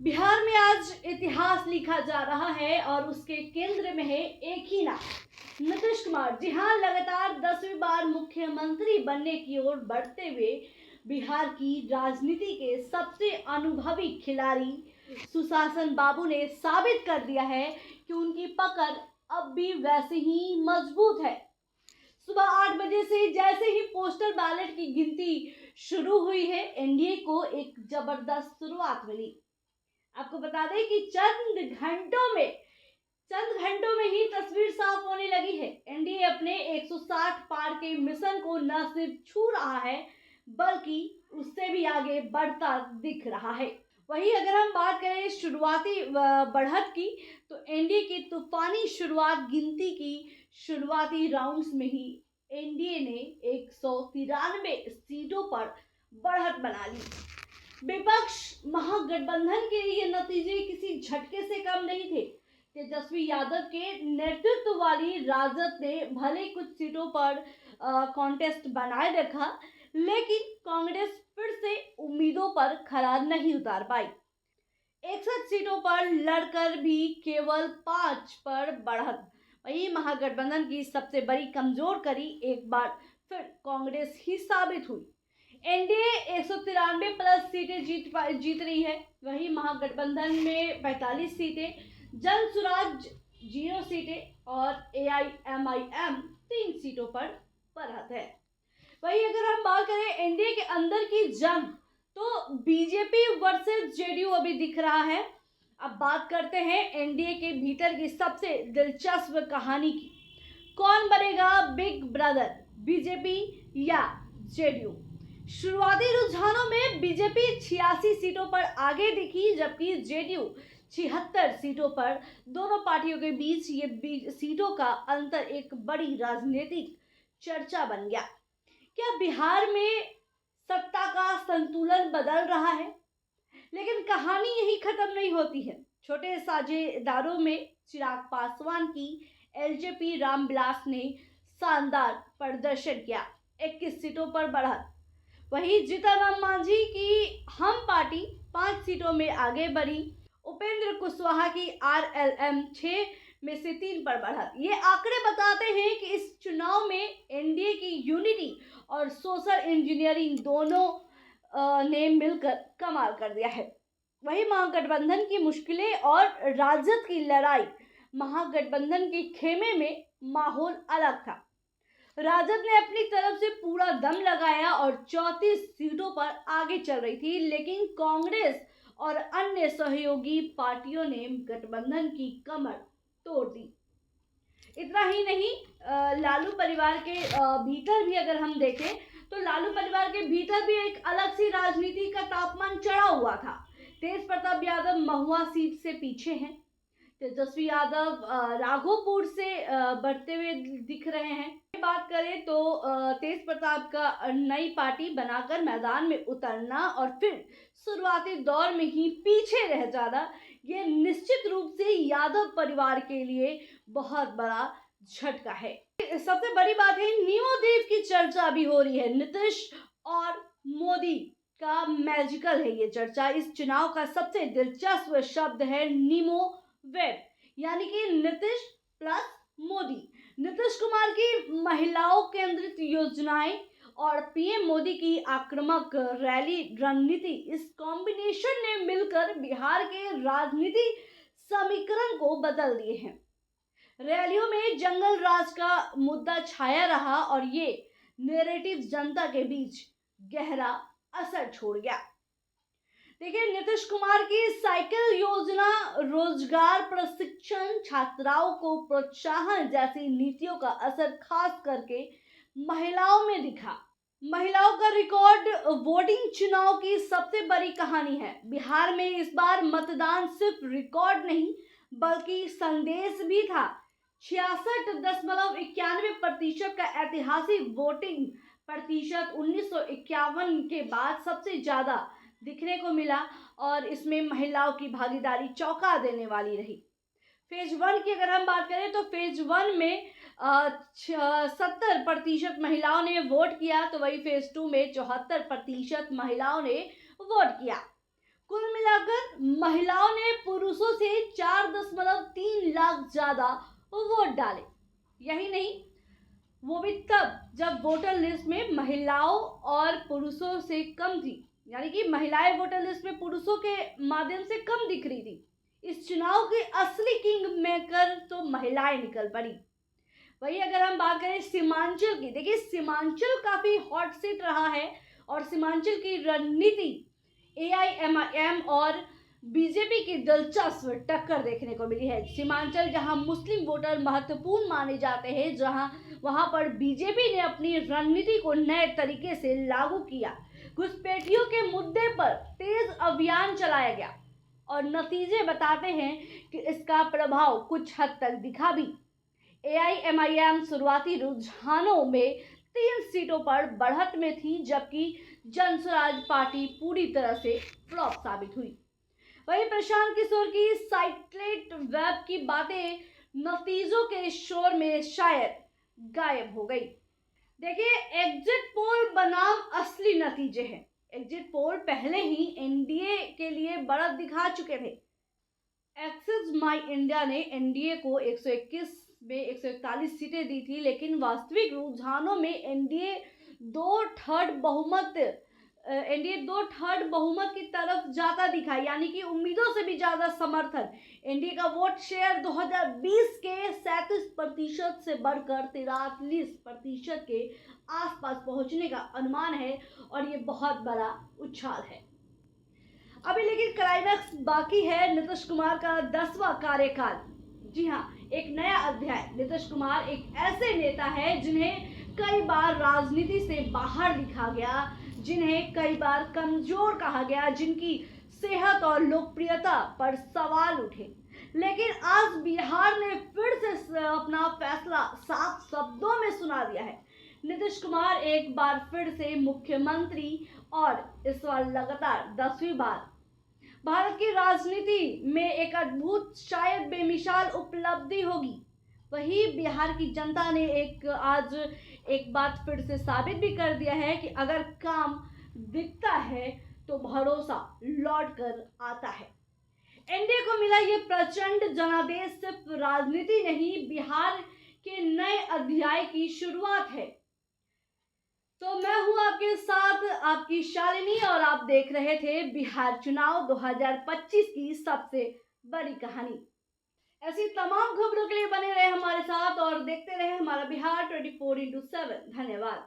बिहार में आज इतिहास लिखा जा रहा है और उसके केंद्र में है एक ही नाम, नीतीश कुमार। जी हाँ, लगातार 10वीं बार मुख्यमंत्री बनने की ओर बढ़ते हुए बिहार की राजनीति के सबसे अनुभवी खिलाड़ी सुशासन बाबू ने साबित कर दिया है कि उनकी पकड़ अब भी वैसे ही मजबूत है। सुबह 8 बजे से जैसे ही पोस्टल बैलेट की गिनती शुरू हुई है, एनडीए को एक जबरदस्त शुरुआत मिली। आपको बता दें कि चंद घंटों में ही तस्वीर साफ होने लगी है। एनडीए अपने 160 पार के मिशन को न सिर्फ छू रहा है बल्कि उससे भी आगे बढ़ता दिख रहा है। वहीं अगर हम बात करें शुरुआती बढ़त की, तो एनडीए की तूफानी शुरुआत गिनती की शुरुआती राउंड्स में ही एनडीए ने 193 सीटों पर बढ़त बना ली। विपक्ष महागठबंधन के ये नतीजे किसी झटके से कम नहीं थे। तेजस्वी यादव के नेतृत्व वाली राजद ने भले कुछ सीटों पर कॉन्टेस्ट बनाए रखा, लेकिन कांग्रेस फिर से उम्मीदों पर खरा नहीं उतार पाई। 61 सीटों पर लड़कर भी केवल 5 पर बढ़त। वही महागठबंधन की सबसे बड़ी कमजोर कड़ी एक बार फिर कांग्रेस ही साबित हुई। एनडीए 193 प्लस सीटें जीत रही है। वही महागठबंधन में 45 सीटें, जन स्वराज 0 सीटें और एआईएमआईएम 3 सीटों पर बढ़त है। वही अगर हम बात करें एनडीए के अंदर की जंग, तो बीजेपी वर्सेस जेडीयू अभी दिख रहा है। अब बात करते हैं एनडीए के भीतर की सबसे दिलचस्प कहानी की। कौन बनेगा बिग ब्रदर, बीजेपी या जेडीयू? शुरुआती रुझानों में बीजेपी 86 सीटों पर आगे दिखी, जबकि जेडीयू 76 सीटों पर। दोनों पार्टियों के बीच ये सीटों का अंतर एक बड़ी राजनीतिक चर्चा बन गया। क्या बिहार में सत्ता का संतुलन बदल रहा है? लेकिन कहानी यही खत्म नहीं होती है। छोटे साझेदारों में चिराग पासवान की एलजेपी रामविलास ने शानदार प्रदर्शन किया, 21 सीटों पर बढ़त। वही जीतन मांझी की हम पार्टी 5 सीटों में आगे बढ़ी। उपेंद्र कुशवाहा की आरएलएम 6 में से 3 पर बढ़त। ये आंकड़े बताते हैं कि इस चुनाव में एनडीए की यूनिटी और सोशल इंजीनियरिंग दोनों ने मिलकर कमाल कर दिया है। वही महागठबंधन की मुश्किलें और राजद की लड़ाई। महागठबंधन के खेमे में माहौल अलग था। राजद ने अपनी तरफ से पूरा दम लगाया और 34 सीटों पर आगे चल रही थी, लेकिन कांग्रेस और अन्य सहयोगी पार्टियों ने गठबंधन की कमर तोड़ दी। इतना ही नहीं, लालू परिवार के भीतर भी अगर हम देखें, तो लालू परिवार के भीतर भी एक अलग सी राजनीति का तापमान चढ़ा हुआ था। तेज प्रताप यादव महुआ सीट से पीछे हैं। तेजस्वी यादव राघोपुर से बढ़ते हुए दिख रहे हैं। बात करें तो तेज प्रताप का नई पार्टी बनाकर मैदान में उतरना और फिर शुरुआती दौर में ही पीछे रह जाना, ये निश्चित रूप से यादव परिवार के लिए बहुत बड़ा झटका है। सबसे बड़ी बात है, नीमो देव की चर्चा भी हो रही है। नीतीश और मोदी का मैजिकल है ये चर्चा। इस चुनाव का सबसे दिलचस्प शब्द है नीमो वेब, यानी कि नीतीश प्लस मोदी। नीतीश कुमार की महिलाओं केंद्रित योजनाएं और पीएम मोदी की आक्रामक रैली रणनीति, इस कॉम्बिनेशन ने मिलकर बिहार के राजनीति समीकरण को बदल दिए हैं। रैलियों में जंगल राज का मुद्दा छाया रहा और ये नैरेटिव जनता के बीच गहरा असर छोड़ गया। देखिए, नीतीश कुमार की साइकिल योजना, रोजगार प्रशिक्षण, छात्राओं को प्रोत्साहन जैसी नीतियों का असर खास करके महिलाओं में दिखा। महिलाओं का रिकॉर्ड वोटिंग चुनाव की सबसे बड़ी कहानी है। बिहार में इस बार मतदान सिर्फ रिकॉर्ड नहीं बल्कि संदेश भी था। 66.91% का ऐतिहासिक वोटिंग प्रतिशत 1951 के बाद सबसे ज्यादा दिखने को मिला और इसमें महिलाओं की भागीदारी चौंका देने वाली रही। फेज 1 की अगर हम बात करें तो फेज 1 में 70% महिलाओं ने वोट किया, तो वही फेज 2 में 74% महिलाओं ने वोट किया। कुल मिलाकर महिलाओं ने पुरुषों से 4.3 लाख ज्यादा वोट डाले। यही नहीं, वो भी तब जब वोटर लिस्ट में महिलाओं और पुरुषों से कम थी, यानी कि महिलाएं वोटर लिस्ट में पुरुषों के माध्यम से कम दिख रही थी। इस चुनाव के असली किंग मेकर तो महिलाएं निकल पड़ी। वही अगर हम बात करें सीमांचल की, देखिए सीमांचल काफी हॉट सीट रहा है और सीमांचल की रणनीति AIMIM और बीजेपी की दिलचस्प टक्कर देखने को मिली है। सीमांचल जहां मुस्लिम वोटर महत्वपूर्ण माने जाते हैं, वहां पर बीजेपी ने अपनी रणनीति को नए तरीके से लागू किया। घुसपैठियों के मुद्दे पर तेज अभियान चलाया गया और नतीजे बताते हैं कि इसका प्रभाव कुछ हद तक दिखा भी। AIMIM शुरुआती रुझानों में 3 सीटों पर बढ़त में थी, जबकि जनसुराज पार्टी पूरी तरह से फ्लॉप साबित हुई। वहीं प्रशांत किशोर की साइटलेट वेब की बातें नतीजों के शोर में शायद गायब हो गई। देखिए, एग्जिट पोल बनाम असली नतीजे हैं। एग्जिट पोल पहले ही एनडीए के लिए बढ़त दिखा चुके थे। एक्सिस माई इंडिया ने एनडीए को 121 में 141 सीटें दी थी, लेकिन वास्तविक रुझानों में एनडीए दो थर्ड बहुमत की तरफ जाता दिखा, यानी कि उम्मीदों से भी ज्यादा समर्थन। एनडीए का वोट शेयर 2020 के 37% से बढ़कर 43% के आसपास पहुंचने का अनुमान है और ये बहुत बड़ा उछाल है। अभी लेकिन क्लाइमैक्स बाकी है। नीतीश कुमार का 10वां कार्यकाल, जी हाँ, एक नया अध्याय। नीतीश कुमार एक ऐसे नेता है जिन्हें कई बार राजनीति से बाहर दिखा गया, जिन्हें कई बार कमजोर कहा गया, जिनकी सेहत और लोकप्रियता पर सवाल उठे, लेकिन आज बिहार ने फिर से अपना फैसला साफ शब्दों में सुना दिया है। नीतीश कुमार एक बार फिर से मुख्यमंत्री और इस बार लगातार 10वीं बार। भारत की राजनीति में एक अद्भुत, शायद बेमिसाल उपलब्धि होगी। वही बिहार की जनता ने आज एक बात फिर से साबित भी कर दिया है कि अगर काम दिखता है तो भरोसा लौट कर आता है। एनडीए को मिला ये प्रचंड जनादेश सिर्फ राजनीति नहीं, बिहार के नए अध्याय की शुरुआत है। तो मैं हूं आपके साथ, आपकी शालिनी, और आप देख रहे थे बिहार चुनाव 2025 की सबसे बड़ी कहानी। ऐसी तमाम खबरों के लिए बने रहे हमारे साथ और देखते रहे हमारा बिहार 24/7। धन्यवाद।